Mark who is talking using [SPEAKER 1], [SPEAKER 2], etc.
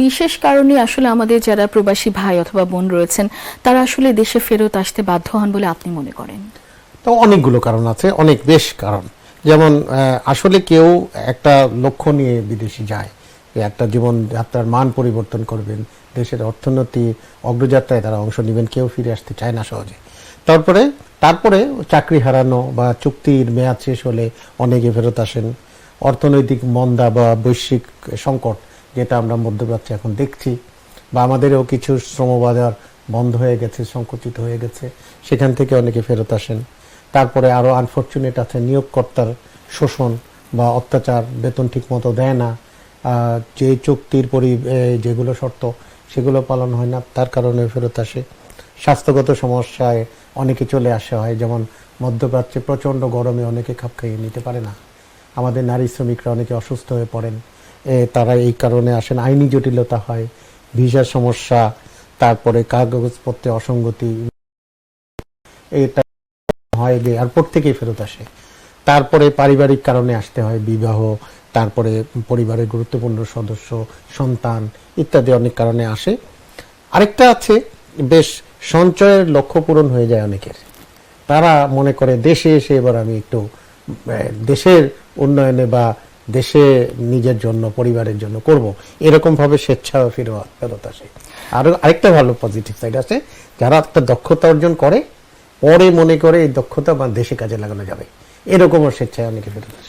[SPEAKER 1] বিশেষ কারণে আসলে আমাদের যারা প্রবাসী ভাই অথবা বোন রয়েছেন তারা আসলে দেশে ফেরত আসতে বাধ্য হন বলে আপনি মনে করেন?
[SPEAKER 2] তো অনেকগুলো কারণ আছে, অনেক বেশ কারণ। যেমন আসলে কেউ একটা লক্ষ্য নিয়ে বিদেশে যায়, একটা জীবনযাত্রার মান পরিবর্তন করবেন, দেশের অর্থনীতি অগ্রযাত্রায় তারা অংশ নেবেন, কেউ ফিরে আসতে চায় না সহজে। তারপরে চাকরি হারানো বা চুক্তির মেয়াদ শেষ হলে অনেকে ফেরত আসেন। অর্থনৈতিক মন্দা বা বৈশ্বিক সংকট, যেটা আমরা মধ্যপ্রাচ্যে এখন দেখছি, বা আমাদেরও কিছু শ্রমবাজার বন্ধ হয়ে গেছে, সংকুচিত হয়ে গেছে, সেখান থেকে অনেকে ফেরত আসেন। তারপরে আরও আনফর্চুনেট আছে নিয়োগকর্তার শোষণ বা অত্যাচার, বেতন ঠিক মতো দেয় না, যে চুক্তির যেগুলো শর্ত সেগুলো পালন হয় না, তার কারণে ফেরত আসে। স্বাস্থ্যগত সমস্যায় অনেকে চলে আসা হয়, যেমন মধ্যপ্রাচ্যে প্রচণ্ড গরমে অনেকে খাপ খাইয়ে নিতে পারে না। আমাদের নারী শ্রমিকরা অনেকে অসুস্থ হয়ে পড়েন, তারা এই কারণে আসেন। আইনি জটিলতা হয়, ভিসার সমস্যা, তারপরে কাগজপত্রে অসঙ্গতি, এটা হয় যে এয়ারপোর্ট থেকেই ফেরত আসে। তারপরে পারিবারিক কারণে আসতে হয়, বিবাহ, তারপরে পরিবারের গুরুত্বপূর্ণ সদস্য, সন্তান ইত্যাদি অনেক কারণে আসে। আরেকটা আছে, বেশ সঞ্চয়ের লক্ষ্য পূরণ হয়ে যায় অনেকের, তারা মনে করে দেশে এসে এবার আমি একটু দেশের উন্নয়নে বা দেশে নিজের জন্য পরিবারের জন্য করব, এরকম ভাবে স্বেচ্ছা ফেরত আসে। আরেকটা ভালো পজিটিভ সাইড আছে, যারা একটা দক্ষতা অর্জন করে পরে মনে করে এই দক্ষতা বা দেশে কাজে লাগানো যাবে, এরকমও স্বেচ্ছায় অনেকে ফেরত আসে।